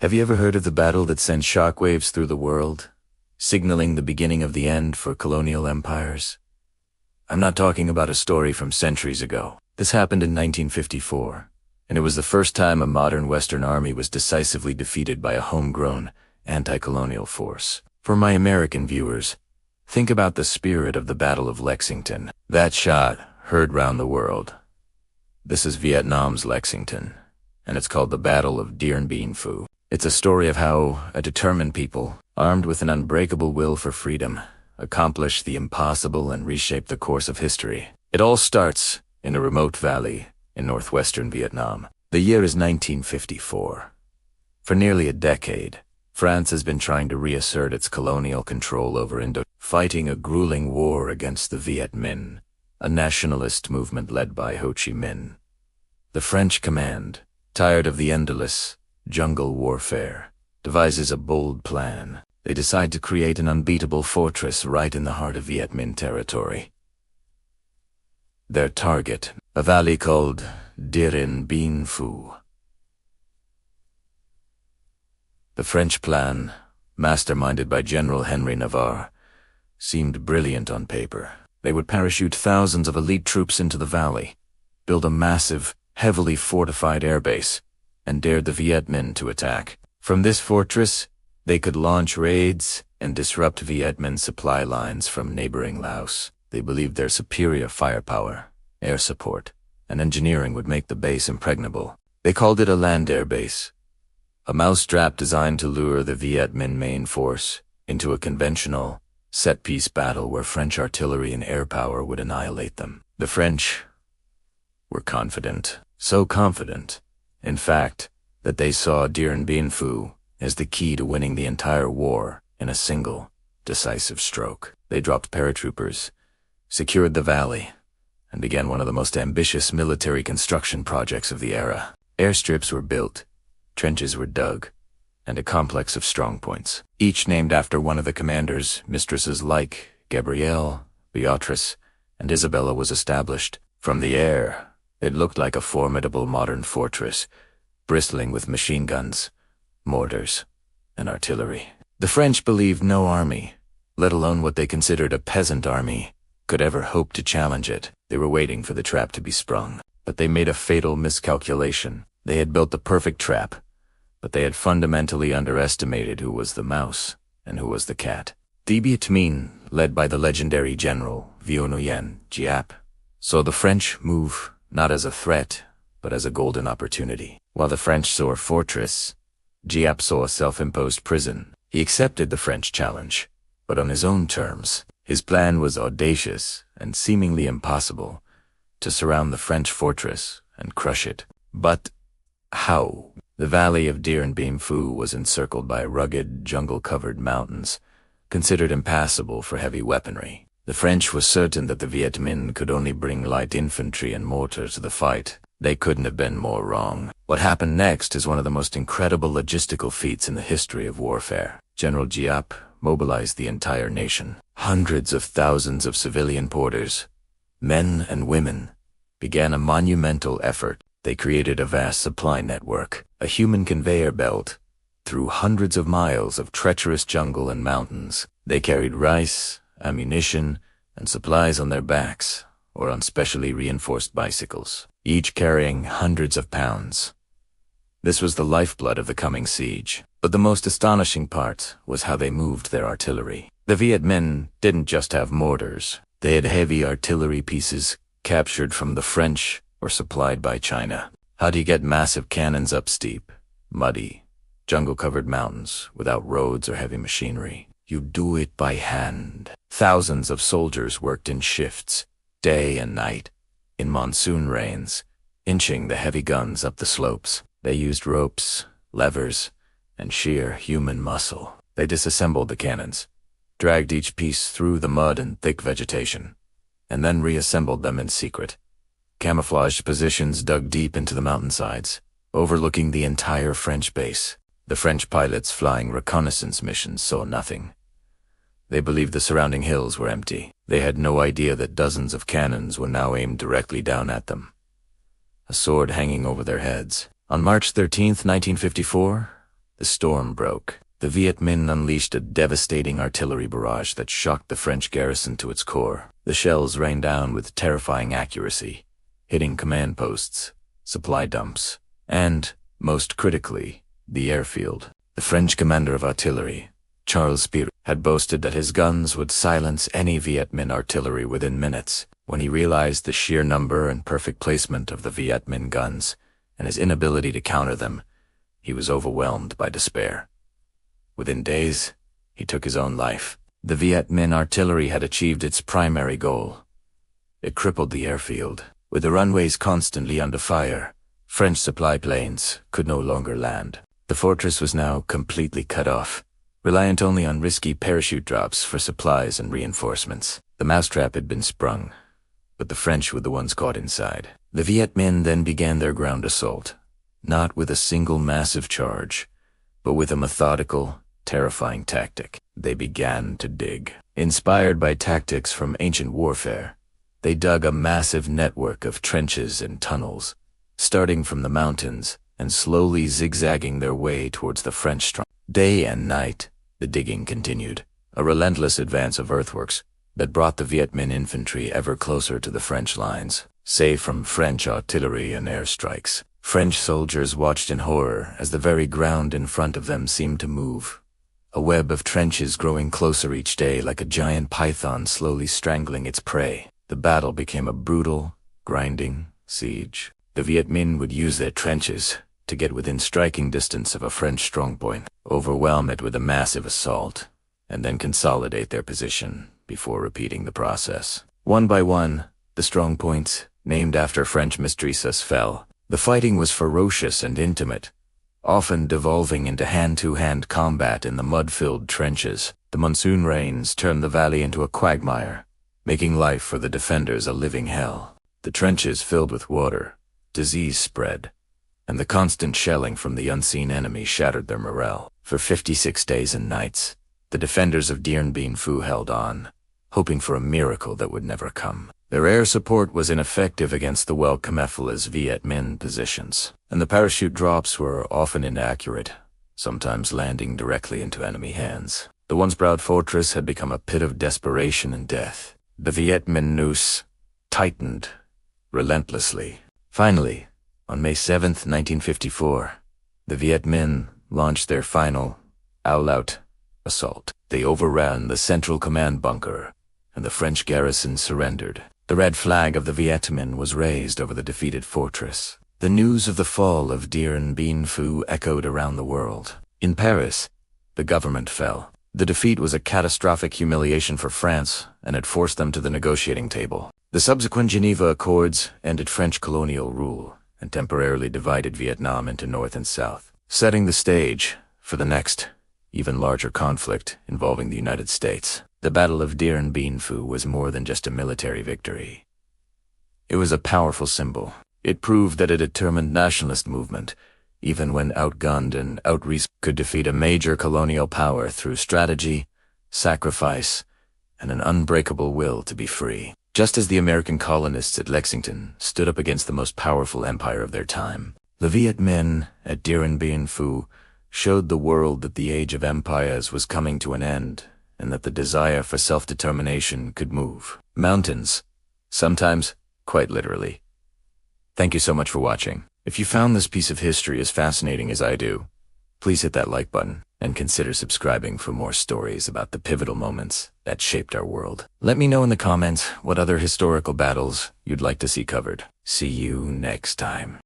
Have you ever heard of the battle that sent shockwaves through the world, signaling the beginning of the end for colonial empires? I'm not talking about a story from centuries ago. This happened in 1954, and it was the first time a modern Western army was decisively defeated by a homegrown, anti-colonial force. For my American viewers, think about the spirit of the Battle of Lexington. That shot heard round the world. This is Vietnam's Lexington, and it's called the Battle of Dien Bien Phu. It's a story of how a determined people, armed with an unbreakable will for freedom, accomplished the impossible and reshaped the course of history. It all starts in a remote valley in northwestern Vietnam. The year is 1954. For nearly a decade, France has been trying to reassert its colonial control over Indochina, fighting a grueling war against the Viet Minh, a nationalist movement led by Ho Chi Minh. The French command, tired of the endless jungle warfare, devises a bold plan. They decide to create an unbeatable fortress right in the heart of Viet Minh territory. Their target, a valley called Dien Bien Phu. The French plan, masterminded by General Henry Navarre, seemed brilliant on paper. They would parachute thousands of elite troops into the valley, build a massive, heavily fortified airbase, and dared the Viet Minh to attack. From this fortress, they could launch raids and disrupt Viet Minh supply lines from neighboring Laos. They believed their superior firepower, air support, and engineering would make the base impregnable. They called it a land air base, a mousetrap designed to lure the Viet Minh main force into a conventional, set-piece battle where French artillery and air power would annihilate them. The French were confident, so confident, in fact, that they saw Dien Bien Phu as the key to winning the entire war in a single, decisive stroke. They dropped paratroopers, secured the valley, and began one of the most ambitious military construction projects of the era. Airstrips were built, trenches were dug, and a complex of strongpoints, each named after one of the commander's mistresses like Gabrielle, Beatrice, and Isabella, was established. From the air, it looked like a formidable modern fortress, bristling with machine guns, mortars, and artillery. The French believed no army, let alone what they considered a peasant army, could ever hope to challenge it. They were waiting for the trap to be sprung, but they made a fatal miscalculation. They had built the perfect trap, but they had fundamentally underestimated who was the mouse and who was the cat. The Viet Minh, led by the legendary General Vo Nguyen Giap, saw the French move not as a threat, but as a golden opportunity. While the French saw a fortress, Giap saw a self-imposed prison. He accepted the French challenge, but on his own terms. His plan was audacious and seemingly impossible: to surround the French fortress and crush it. But how? The valley of Dien Bien Phu was encircled by rugged, jungle-covered mountains, considered impassable for heavy weaponry. The French were certain that the Viet Minh could only bring light infantry and mortars to the fight. They couldn't have been more wrong. What happened next is one of the most incredible logistical feats in the history of warfare. General Giap mobilized the entire nation. Hundreds of thousands of civilian porters, men and women, began a monumental effort. They created a vast supply network, a human conveyor belt, through hundreds of miles of treacherous jungle and mountains. They carried rice, ammunition, and supplies on their backs, or on specially reinforced bicycles, each carrying hundreds of pounds. This was the lifeblood of the coming siege. But the most astonishing part was how they moved their artillery. The Viet Minh didn't just have mortars. They had heavy artillery pieces captured from the French or supplied by China. How do you get massive cannons up steep, muddy, jungle-covered mountains without roads or heavy machinery? You do it by hand. Thousands of soldiers worked in shifts, day and night, in monsoon rains, inching the heavy guns up the slopes. They used ropes, levers, and sheer human muscle. They disassembled the cannons, dragged each piece through the mud and thick vegetation, and then reassembled them in secret. Camouflaged positions dug deep into the mountainsides, overlooking the entire French base. The French pilots flying reconnaissance missions saw nothing. They believed the surrounding hills were empty. They had no idea that dozens of cannons were now aimed directly down at them, a sword hanging over their heads. On March 13, 1954, the storm broke. The Viet Minh unleashed a devastating artillery barrage that shocked the French garrison to its core. The shells rained down with terrifying accuracy, hitting command posts, supply dumps, and, most critically, the airfield. The French commander of artillery, Charles Spear, had boasted that his guns would silence any Viet Minh artillery within minutes. When he realized the sheer number and perfect placement of the Viet Minh guns and his inability to counter them, he was overwhelmed by despair. Within days, he took his own life. The Viet Minh artillery had achieved its primary goal. It crippled the airfield. With the runways constantly under fire, French supply planes could no longer land. The fortress was now completely cut off, reliant only on risky parachute drops for supplies and reinforcements. The mousetrap had been sprung, but the French were the ones caught inside. The Viet Minh then began their ground assault, not with a single massive charge, but with a methodical, terrifying tactic. They began to dig. Inspired by tactics from ancient warfare, they dug a massive network of trenches and tunnels, starting from the mountains and slowly zigzagging their way towards the French stronghold. Day and night, the digging continued, a relentless advance of earthworks that brought the Viet Minh infantry ever closer to the French lines. Safe from French artillery and airstrikes, French soldiers watched in horror as the very ground in front of them seemed to move, a web of trenches growing closer each day like a giant python slowly strangling its prey. The battle became a brutal, grinding siege. The Viet Minh would use their trenches to get within striking distance of a French strongpoint, overwhelm it with a massive assault, and then consolidate their position before repeating the process. One by one, the strongpoints, named after French mistresses, fell. The fighting was ferocious and intimate, often devolving into hand-to-hand combat in the mud-filled trenches. The monsoon rains turned the valley into a quagmire, making life for the defenders a living hell. The trenches filled with water, disease spread, and the constant shelling from the unseen enemy shattered their morale. For 56 days and nights, the defenders of Dien Bien Phu held on, hoping for a miracle that would never come. Their air support was ineffective against the well-camouflaged Viet Minh positions, and the parachute drops were often inaccurate, sometimes landing directly into enemy hands. The once proud fortress had become a pit of desperation and death. The Viet Minh noose tightened relentlessly. Finally, on May 7, 1954, the Viet Minh launched their final, all-out assault. They overran the central command bunker, and the French garrison surrendered. The red flag of the Viet Minh was raised over the defeated fortress. The news of the fall of Dien Bien Phu echoed around the world. In Paris, the government fell. The defeat was a catastrophic humiliation for France and had forced them to the negotiating table. The subsequent Geneva Accords ended French colonial rule and temporarily divided Vietnam into North and South, setting the stage for the next, even larger conflict involving the United States. The Battle of Dien Bien Phu was more than just a military victory. It was a powerful symbol. It proved that a determined nationalist movement, even when outgunned and outresourced, could defeat a major colonial power through strategy, sacrifice, and an unbreakable will to be free. Just as the American colonists at Lexington stood up against the most powerful empire of their time, the Viet Minh at Dien Bien Phu showed the world that the age of empires was coming to an end, and that the desire for self-determination could move mountains, sometimes quite literally. Thank you so much for watching. If you found this piece of history as fascinating as I do, please hit that like button and consider subscribing for more stories about the pivotal moments that shaped our world. Let me know in the comments what other historical battles you'd like to see covered. See you next time.